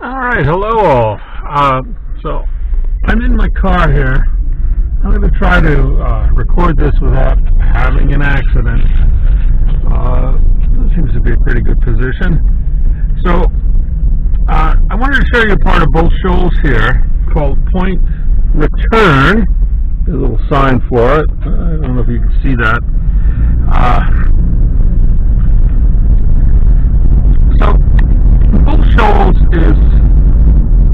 Alright, hello all. So, I'm in my car here. I'm going to try to record this without having an accident. That seems to be a pretty good position. So, I wanted to show you a part of Bull Shoals here called Point Return. There's a little sign for it. I don't know if you can see that. So, Bull Shoals is,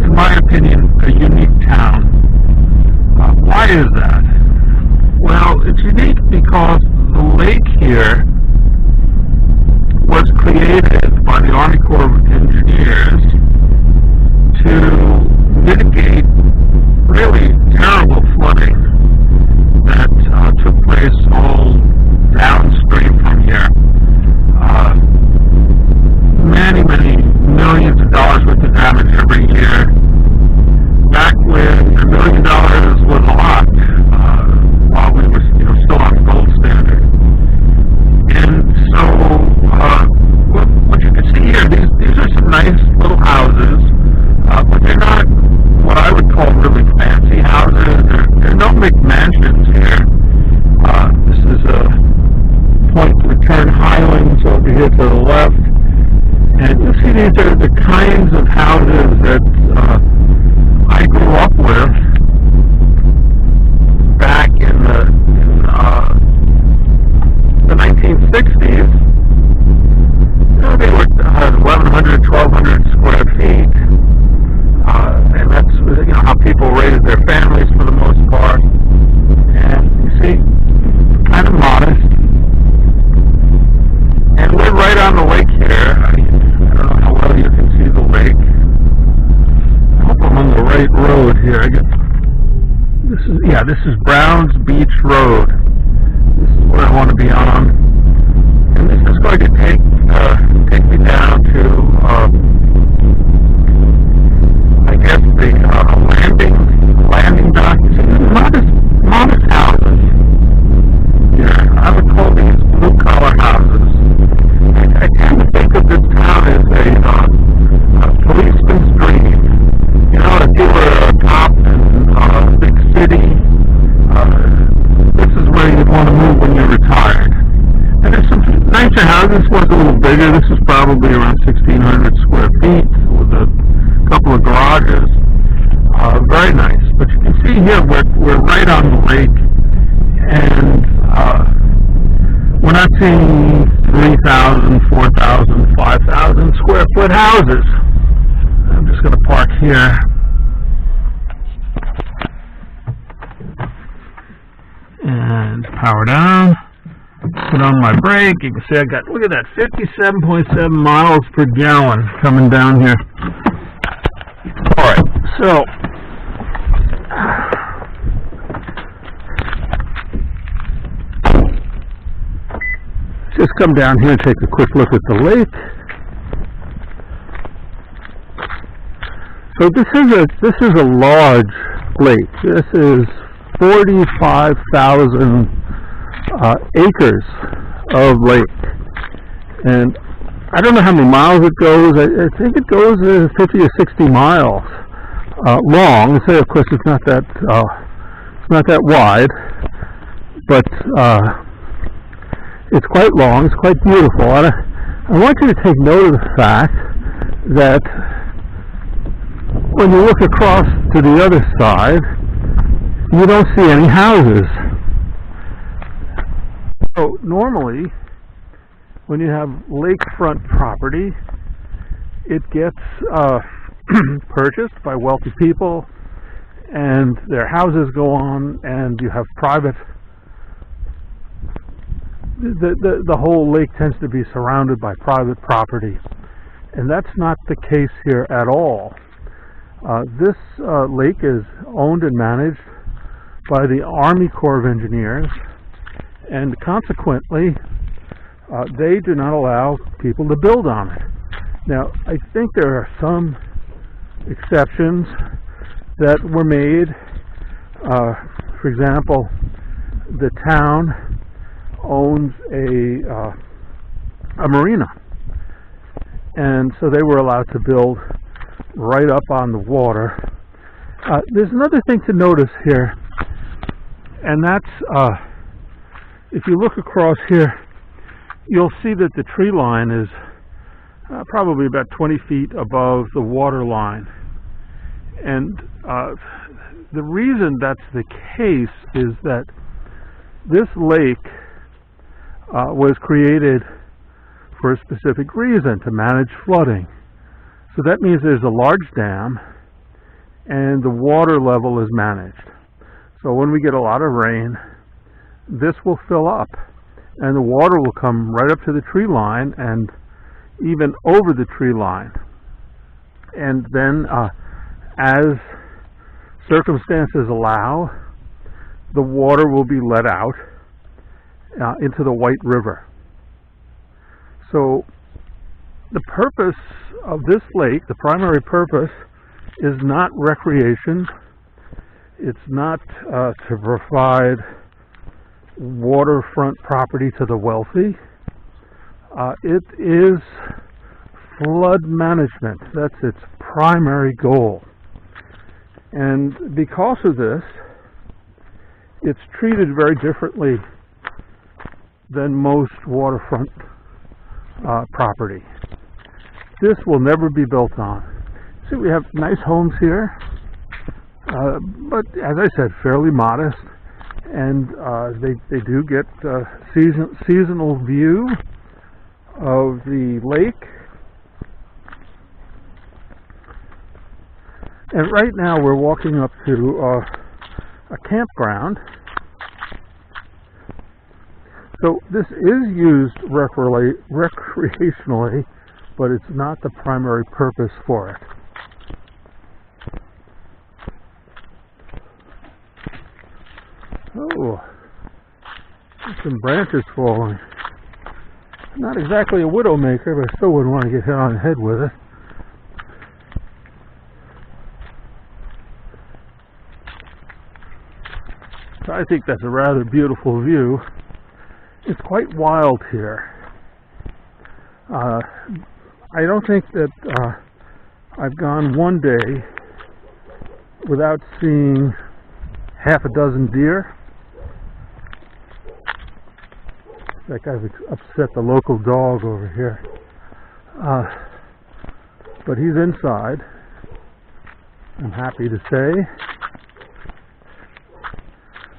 in my opinion, a unique town. Why is that? Well, it's unique because the lake here was created by the Army Corps of Engineers to mitigate really terrible flooding that took place all downstream from here. Many millions of dollars worth of damage every year. Back when $1 million was a lot, while we were still on the gold standard. And so, what you can see here, these are some nice little houses, but they're not what I would call really fancy houses. There are no McMansions here. This is a Point Return Highlands over here to the left. And you'll see these are the kinds of houses that I grew up with back in the 1960s. They were 1,100, 1,200 square feet, and that's how people raised their families for the most part. And you see, kind of modest. And we're right on the lake here. I don't know how well you can see the lake. I hope I'm on the right road here. This is Browns Beach Road. This is where I want to be on. And this is going to take me down to, I guess, the landing dock. Modest houses here. I would call these blue-collar houses. I tend to think of this town as a policeman's dream. If you were a cop in a big city, this is where you'd want to move when you're retired. And there's some nicer houses. This one's a little bigger. This is probably around 1,600 square feet with a couple of garages. Very nice. But you can see here we're right on the lake, and we're not seeing 3,000, 4,000, 5,000 square foot houses. I'm just going to park here. And power down. Put on my brake. You can see look at that, 57.7 miles per gallon coming down here. Alright, so just come down here and take a quick look at the lake. So this is a large lake. This is 45,000 acres of lake, and I don't know how many miles it goes. I think it goes 50 or 60 miles long. So of course it's not that wide, but it's quite long. It's quite beautiful. And I want you to take note of the fact that when you look across to the other side, you don't see any houses. So normally, when you have lakefront property, it gets purchased by wealthy people, and their houses go on, and you have private. The whole lake tends to be surrounded by private property, and that's not the case here at all. This lake is owned and managed by the Army Corps of Engineers, and consequently they do not allow people to build on it. Now, I think there are some exceptions that were made. For example, the town owns a marina, and so they were allowed to build right up on the water. There's another thing to notice here, and that's if you look across here, you'll see that the tree line is probably about 20 feet above the water line. And the reason that's the case is that this lake was created for a specific reason, to manage flooding. So that means there's a large dam and the water level is managed. So when we get a lot of rain, this will fill up and the water will come right up to the tree line and even over the tree line. And then as circumstances allow, the water will be let out into the White River. So the purpose of this lake, the primary purpose, is not recreation. It's not to provide waterfront property to the wealthy. It is flood management. That's its primary goal. And because of this, it's treated very differently than most waterfront property. This will never be built on. See, we have nice homes here, but as I said, fairly modest, and they do get seasonal view of the lake. And right now we're walking up to a campground. So this is used recreationally, but it's not the primary purpose for it. Oh, there's some branches falling. Not exactly a widow maker, but I still wouldn't want to get hit on the head with it. So I think that's a rather beautiful view. It's quite wild here. I don't think that I've gone one day without seeing half a dozen deer. That guy's upset the local dog over here. But he's inside, I'm happy to say.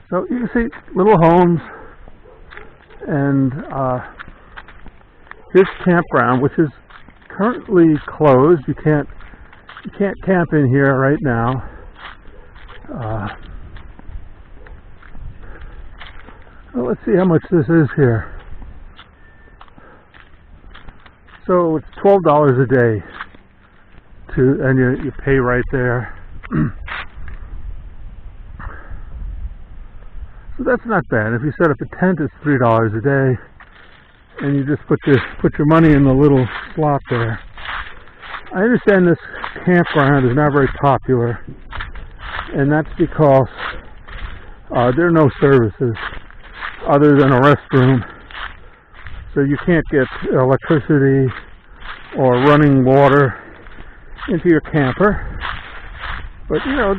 So you can see little homes, and this campground, which is currently closed. You can't camp in here right now. Well, let's see how much this is here. So it's $12 a day and you pay right there. So that's not bad. If you set up a tent, it's $3 a day, and you just put your money in the little slot there. I understand this campground is not very popular, and that's because there are no services other than a restroom. So you can't get electricity or running water into your camper. But you know,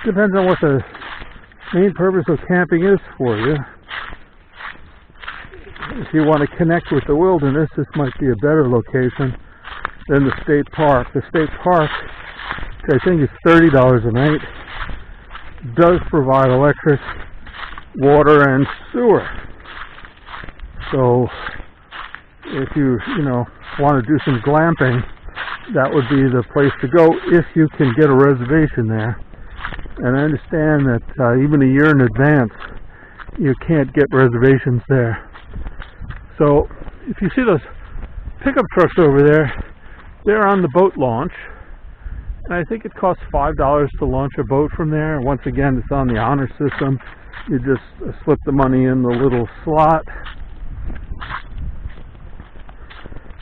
depends on what the main purpose of camping is for you. If you want to connect with the wilderness, this might be a better location than the state park. The state park, which I think is $30 a night, does provide electric, water, and sewer. So if you want to do some glamping, that would be the place to go if you can get a reservation there. And I understand that even a year in advance, you can't get reservations there. So if you see those pickup trucks over there, they're on the boat launch. And I think it costs $5 to launch a boat from there. And once again, it's on the honor system. You just slip the money in the little slot.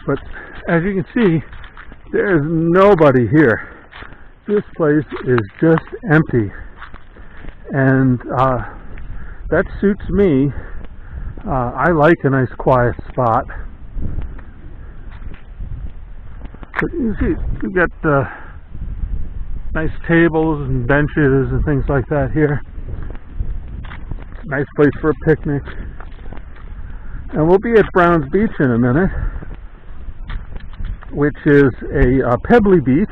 But as you can see, there's nobody here. This place is just empty, and that suits me. I like a nice quiet spot. But you see, we've got nice tables and benches and things like that here. Nice place for a picnic. And we'll be at Browns Beach in a minute, which is a pebbly beach